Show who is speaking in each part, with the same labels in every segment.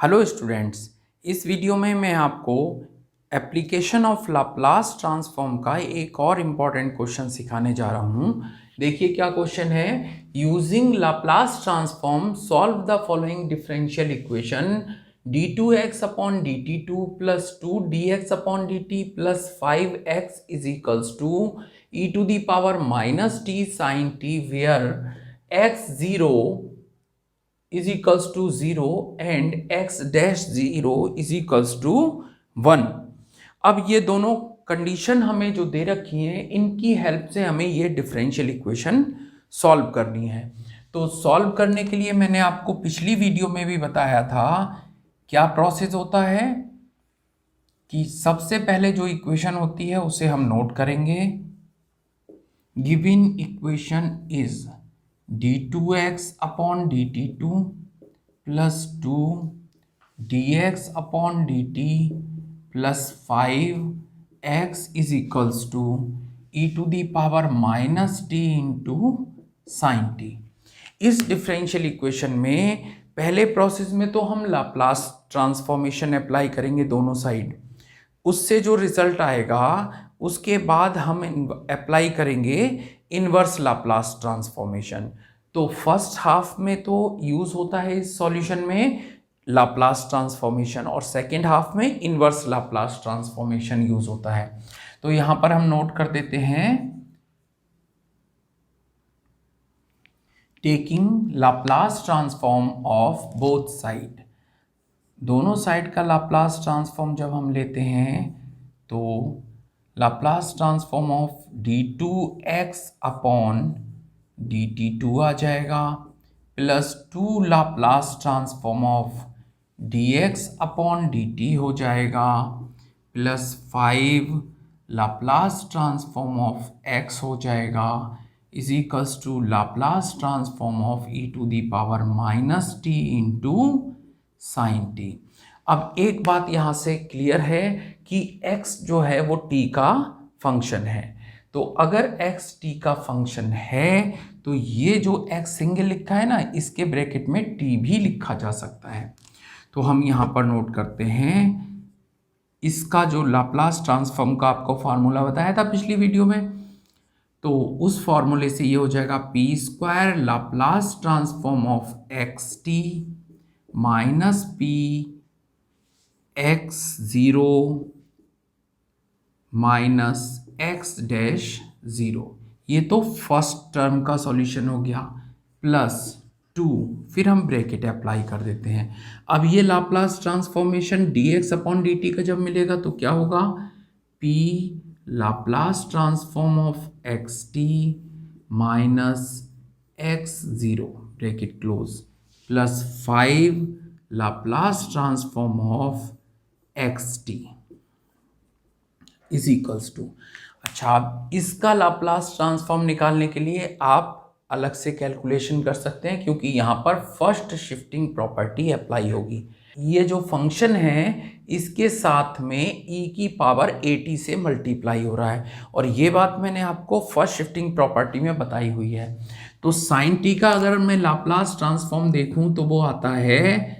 Speaker 1: Hello students, इस video में मैं आपको एप्लीकेशन ऑफ लाप्लास ट्रांसफॉर्म का एक और इम्पॉर्टेंट क्वेश्चन सिखाने जा रहा हूँ। देखिए क्या क्वेश्चन है। Using Laplace transform solve the following differential equation d2x upon dt2 plus 2dx upon dt plus 5x is equals to e to the power minus t sine t where x0 is equals to 0 and x dash 0 is equals to 1। अब ये दोनों condition हमें जो दे रखी हैं, इनकी help से हमें ये डिफरेंशियल इक्वेशन सॉल्व करनी है। तो सॉल्व करने के लिए मैंने आपको पिछली वीडियो में भी बताया था क्या प्रोसेस होता है कि सबसे पहले जो इक्वेशन होती है उसे हम नोट करेंगे। Given equation is d2x upon dt2 plus 2 dx upon dt plus 5x is equals to e to the power minus t into sine t। इस डिफरेंशियल इक्वेशन में पहले प्रोसेस में तो हम लाप्लास ट्रांसफॉर्मेशन अप्लाई करेंगे दोनों side, उससे जो रिजल्ट आएगा उसके बाद हम अप्लाई करेंगे इनवर्स लाप्लास ट्रांसफॉर्मेशन। तो फर्स्ट हाफ में तो यूज होता है इस सॉल्यूशन में लाप्लास ट्रांसफॉर्मेशन और सेकेंड हाफ में इनवर्स लाप्लास ट्रांसफॉर्मेशन यूज होता है। तो यहां पर हम नोट कर देते हैं taking Laplace transform of both side. दोनों साइड का लाप्लास ट्रांसफॉर्म जब हम लेते हैं तो Laplace transform of d2x upon dt2 आ जाएगा plus 2 Laplace transform of dx upon dt हो जाएगा plus 5 Laplace transform of x हो जाएगा is equals to Laplace transform of e to the power minus t into sine t। अब एक बात यहाँ से क्लियर है कि x जो है वो t का फंक्शन है। तो अगर x t का फंक्शन है तो ये जो x सिंगल लिखा है ना, इसके ब्रैकेट में t भी लिखा जा सकता है। तो हम यहाँ पर नोट करते हैं इसका जो लाप्लास ट्रांसफॉर्म का आपको फार्मूला बताया था पिछली वीडियो में, तो उस फॉर्मूले से ये हो जाएगा P square Laplace transform of x t minus P x zero minus x dash zero. ये तो फर्स्ट टर्म का सॉल्यूशन हो गया प्लस 2, फिर हम ब्रैकेट अप्लाई कर देते हैं। अब ये Laplace transformation dx upon dt का जब मिलेगा तो क्या होगा, p Laplace transform of x t minus x zero bracket close plus 5 Laplace transform of x t is equals to. अच्छा, इसका लाप्लास ट्रांसफॉर्म निकालने के लिए आप अलग से कैलकुलेशन कर सकते हैं क्योंकि यहाँ पर फर्स्ट शिफ्टिंग प्रॉपर्टी अप्लाई होगी। ये जो फंक्शन है इसके साथ में e की पावर at से मल्टीप्लाई हो रहा है और ये बात मैंने आपको फर्स्ट शिफ्टिंग प्रॉपर्टी में बताई हुई है। तो साइन t का अगर मैं लाप्लास ट्रांसफॉर्म देखूं तो वो आता है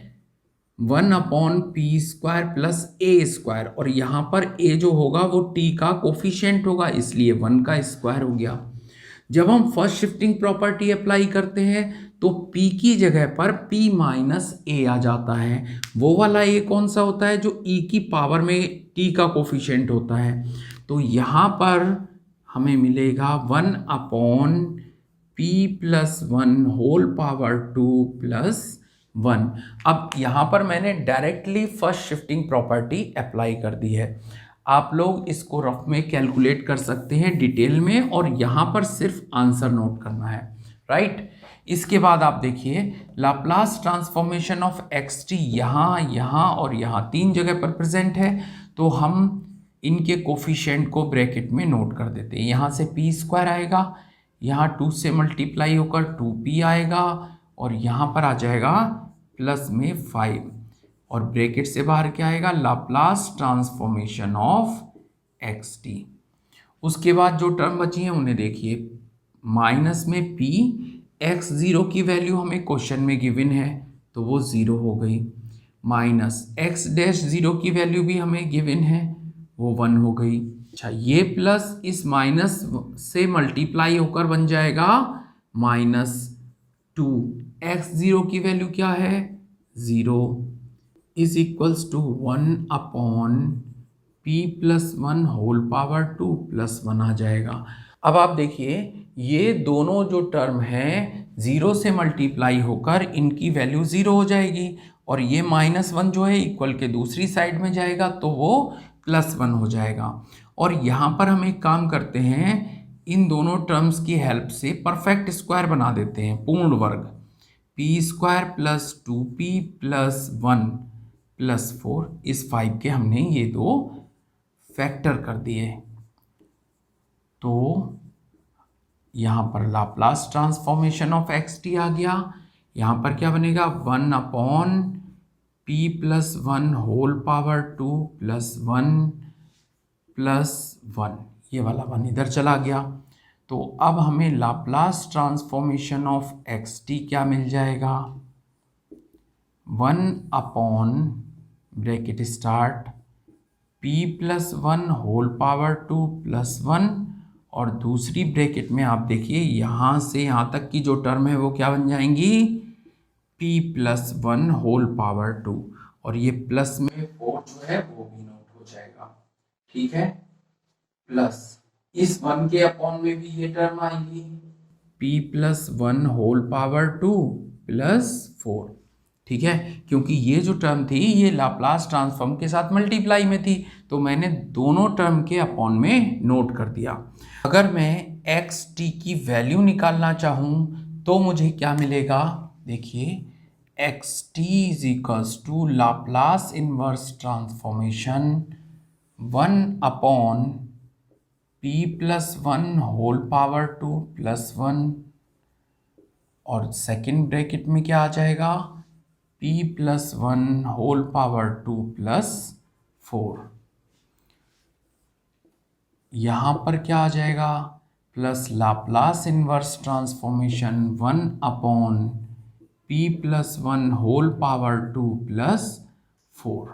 Speaker 1: 1 अपॉन पी स्क्वायर प्लस ए स्क्वायर और यहाँ पर a जो होगा वो t का कोफिशिएंट होगा, इसलिए 1 का स्क्वायर हो गया। जब हम फर्स्ट शिफ्टिंग प्रॉपर्टी अप्लाई करते हैं तो p की जगह पर p माइनस a आ जाता है। वो वाला a कौन सा होता है, जो e की पावर में t का कोफिशिएंट होता है। तो यहाँ पर हमें मिलेगा 1 upon p plus 1 whole power 2 plus 1। अब यहाँ पर मैंने directly first shifting property apply कर दी है। आप लोग इसको रफ में कैलकुलेट कर सकते हैं डिटेल में और यहाँ पर सिर्फ आंसर नोट करना है, राइट। इसके बाद आप देखिए Laplace transformation of x T यहाँ और यहाँ 3 जगह पर प्रेजेंट है, तो हम इनके कोफिशिएंट को ब्रैकेट में नोट कर देते हैं। यहाँ से पी स्क्वायर आएगा, यहाँ 2 से मल्टीप्लाई होकर 2p आएगा और यहाँ पर आ जाएगा प्लस में 5 और ब्रैकेट से बाहर क्या आएगा, Laplace transformation of x T. उसके बाद जो टर्म बची हैं उन्हें देखिए, माइनस में p x0 की वैल्यू हमें क्वेश्चन में गिवन है तो वो 0 हो गई, माइनस एक्स डैश ज़ीरो की वैल्यू भी हमें गिवन है, वो 1 हो गई। अच्छा, ये प्लस इस माइनस से मल्टीप्लाई होकर बन जाएगा -2। एक्स ज़ीरो की वैल्यू क्या है, 0 is equals to 1 upon p plus 1 whole power 2 plus 1 आ जाएगा। अब आप देखिए, ये दोनों जो टर्म हैं 0 से मल्टीप्लाई होकर इनकी वैल्यू 0 हो जाएगी, और ये -1 जो है इक्वल के दूसरी साइड में जाएगा तो वो +1 हो जाएगा। और यहाँ पर हम एक काम करते हैं, इन दोनों टर्म्स की हेल्प से परफेक्ट स्क्वायर बना देते हैं, पूर्ण वर्ग। p² plus 2p plus 1 plus 4, इस 5 के हमने ये दो फैक्टर कर दिए। तो यहाँ पर लाप्लास ट्रांसफॉर्मेशन ऑफ xt आ गया। यहाँ पर क्या बनेगा, 1 upon p plus 1 whole power 2 plus 1 plus 1, ये वाला 1 इधर चला गया। तो अब हमें लाप्लास ट्रांसफॉर्मेशन ऑफ xt क्या मिल जाएगा, 1 upon bracket start p plus 1 whole power 2 plus 1, और दूसरी ब्रैकेट में आप देखिए यहाँ से यहाँ तक की जो टर्म है वो क्या बन जाएंगी, p प्लस 1 होल पावर 2, और ये प्लस में 4 जो है वो भी नोट हो जाएगा, ठीक है। प्लस इस 1 के अपॉन में भी ये टर्म आएगी, p plus 1 whole power 2 plus 4, ठीक है। क्योंकि ये जो टर्म थी ये लाप्लास ट्रांसफॉर्म के साथ मल्टीप्लाई में थी, तो मैंने दोनों टर्म के अपॉन में नोट कर दिया। अगर मैं एक्स टी की वैल्यू निकालना चाहूँ तो मुझे क्या मिलेगा, देखिए x t is equals to Laplace inverse transformation 1 upon p plus 1 whole power 2 plus 1, और सेकेंड ब्रैकेट में क्या आ जाएगा, p plus 1 whole power 2 plus 4। यहाँ पर क्या आ जाएगा, plus Laplace inverse transformation 1 upon p plus 1 whole power 2 plus 4।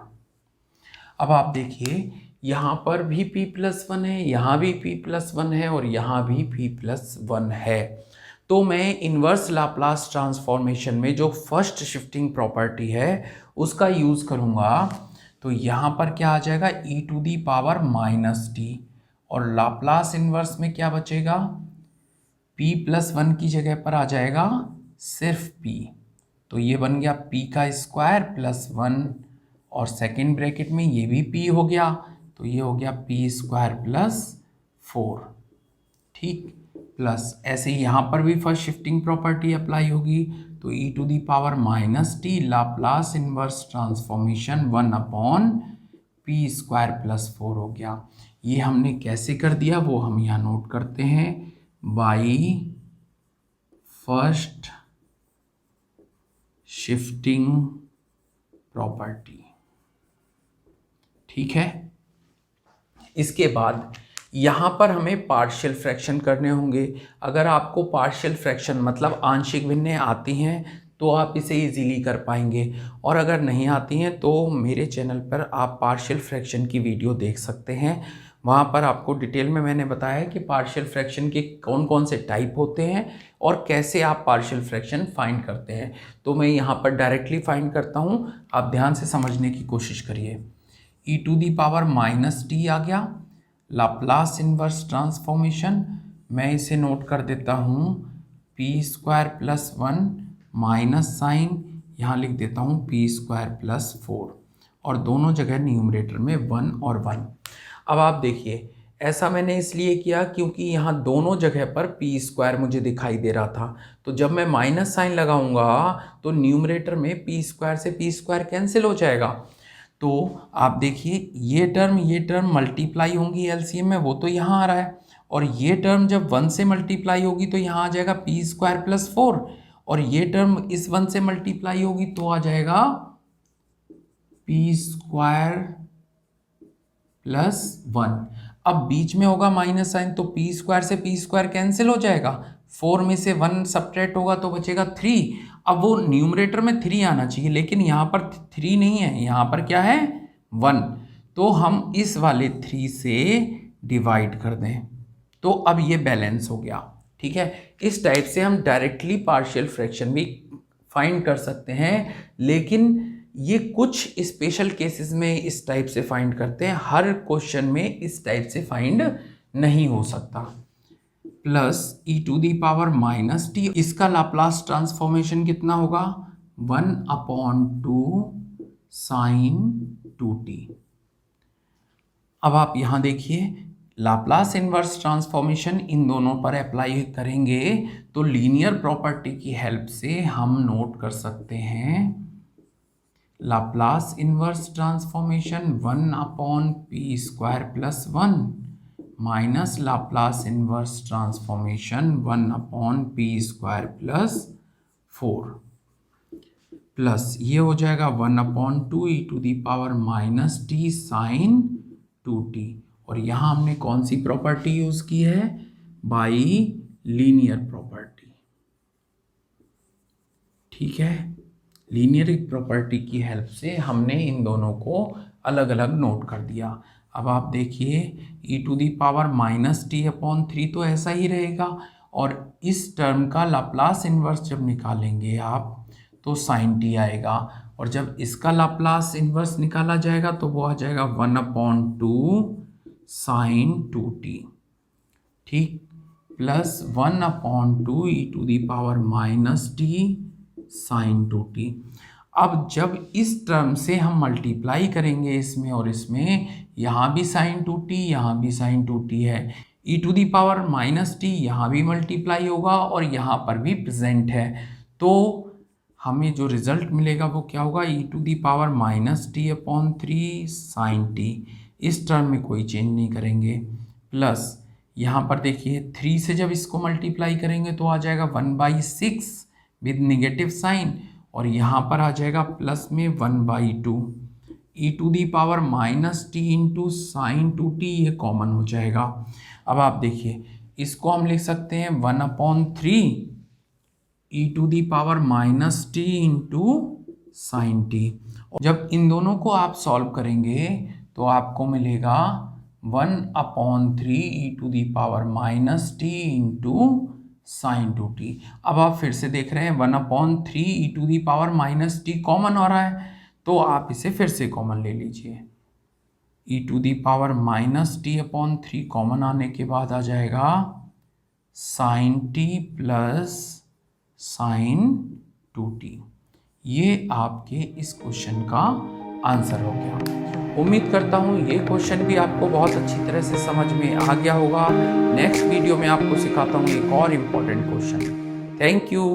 Speaker 1: अब आप देखिए यहाँ पर भी p प्लस 1 है, यहाँ भी p प्लस 1 है, और यहाँ भी p प्लस 1 है। तो मैं इन्वर्स लाप्लास ट्रांसफॉर्मेशन में जो फर्स्ट शिफ्टिंग प्रॉपर्टी है उसका यूज़ करूँगा। तो यहाँ पर क्या आ जाएगा, e to the power -t, और लाप्लास इन्वर्स में क्या बचेगा, p प्लस 1 की जगह पर आ जाएगा सिर्फ p, तो ये बन गया p का स्क्वायर प्लस 1, और सेकेंड ब्रैकेट में ये भी p हो गया, तो ये हो गया p स्क्वायर प्लस 4, ठीक। प्लस ऐसे ही यहाँ पर भी फर्स्ट शिफ्टिंग प्रॉपर्टी अप्लाई होगी, तो e to the power -t Laplace inverse transformation 1 upon p square plus 4 हो गया। ये हमने कैसे कर दिया वो हम यहाँ नोट करते हैं, बाई फर्स्ट शिफ्टिंग प्रॉपर्टी, ठीक है। इसके बाद यहाँ पर हमें पार्शियल फ्रैक्शन करने होंगे। अगर आपको पार्शियल फ्रैक्शन मतलब आंशिक भिन्नें आती हैं तो आप इसे इजीली कर पाएंगे, और अगर नहीं आती हैं तो मेरे चैनल पर आप पार्शियल फ्रैक्शन की वीडियो देख सकते हैं। वहाँ पर आपको डिटेल में मैंने बताया कि पार्शियल फ्रैक्शन के कौन कौन से टाइप होते हैं और कैसे आप पार्शियल फ्रैक्शन फाइंड करते हैं। तो मैं यहाँ पर डायरेक्टली फाइंड करता हूँ, आप ध्यान से समझने की कोशिश करिए। e to the power -t आ गया, लाप्लास इनवर्स ट्रांसफॉर्मेशन, मैं इसे नोट कर देता हूँ p square plus 1 minus sine यहाँ लिख देता हूँ p स्क्वायर प्लस 4, और दोनों जगह न्यूमरेटर में 1 और 1। अब आप देखिए ऐसा मैंने इसलिए किया क्योंकि यहाँ दोनों जगह पर p स्क्वायर मुझे दिखाई दे रहा था, तो जब मैं माइनस साइन लगाऊंगा तो न्यूमरेटर में p स्क्वायर से p स्क्वायर कैंसिल हो जाएगा। तो आप देखिए ये टर्म मल्टीप्लाई होंगी एलसीएम में, वो तो यहाँ आ रहा है, और ये टर्म जब 1 से मल्टीप्लाई होगी तो यहाँ आ जाएगा p स्क्वायर प्लस 4, और ये टर्म इस 1 से मल्टीप्लाई होगी तो आ जाएगा p स्क्वायर प्लस 1। अब बीच में होगा माइनस साइन, तो p स्क्वायर से p स्क्वायर कैंसिल हो जाएगा, 4 में से 1 सब्ट्रैक्ट होगा तो बचेगा 3। अब वो न्यूमरेटर में 3 आना चाहिए, लेकिन यहाँ पर 3 नहीं है, यहाँ पर क्या है 1। तो हम इस वाले 3 से डिवाइड कर दें तो अब ये बैलेंस हो गया। ठीक है, इस टाइप से हम डायरेक्टली पार्शियल फ्रैक्शन भी फाइंड कर सकते हैं, लेकिन ये कुछ स्पेशल केसेस में इस टाइप से फाइंड करते हैं, हर क्वेश्चन में इस टाइप से फाइंड नहीं हो सकता। Plus e to the power minus t, इसका लाप्लास ट्रांसफॉर्मेशन कितना होगा 1/2 साइन 2t। अब आप यहाँ देखिए लाप्लास इन्वर्स ट्रांसफॉर्मेशन इन दोनों पर अप्लाई करेंगे तो लीनियर प्रॉपर्टी की हेल्प से हम नोट कर सकते हैं Laplace inverse transformation 1/p² + 1 minus Laplace inverse transformation 1/p² + 4 plus ये हो जाएगा 1/2 e to the power minus t sine 2t। और यहाँ हमने कौन सी प्रॉपर्टी यूज की है, बाई लीनियर प्रॉपर्टी। ठीक है, लीनियर प्रॉपर्टी की हेल्प से हमने इन दोनों को अलग अलग नोट कर दिया। अब आप देखिए e to the power minus t/3 तो ऐसा ही रहेगा, और इस टर्म का लाप्लास इन्वर्स जब निकालेंगे आप तो साइन t आएगा, और जब इसका लाप्लास इन्वर्स निकाला जाएगा तो वो आ जाएगा 1/2 साइन 2t। ठीक, plus 1/2 e to the power minus t sine 2t। अब जब इस टर्म से हम मल्टीप्लाई करेंगे इसमें और इसमें, यहाँ भी साइन 2t यहाँ भी साइन 2t है, e to the power minus t यहाँ भी मल्टीप्लाई होगा और यहाँ पर भी प्रेजेंट है, तो हमें जो रिजल्ट मिलेगा वो क्या होगा e to the power minus t/3 sine t। इस टर्म में कोई चेंज नहीं करेंगे। प्लस यहाँ पर देखिए 3 से जब इसको मल्टीप्लाई करेंगे तो आ जाएगा 1/6 विद नेगेटिव साइन, और यहाँ पर आ जाएगा प्लस में 1/2 e to the power minus t into sine 2t, ये कॉमन हो जाएगा। अब आप देखिए इसको हम लिख सकते हैं 1/3 e to the power minus t into sine t। जब इन दोनों को आप सॉल्व करेंगे तो आपको मिलेगा 1/3 e to the power minus t into sine 2t। अब आप फिर से देख रहे हैं 1/3 e to the power minus t common हो रहा है, तो आप इसे फिर से कॉमन ले लीजिए। e to the power minus t/3 common आने के बाद आ जाएगा sign t plus sign 2t। ये आपके इस क्वेश्चन का आंसर हो गया। उम्मीद करता हूँ ये क्वेश्चन भी आपको बहुत अच्छी तरह से समझ में आ गया होगा। नेक्स्ट वीडियो में आपको सिखाता हूँ एक और इम्पोर्टेंट क्वेश्चन। Thank you.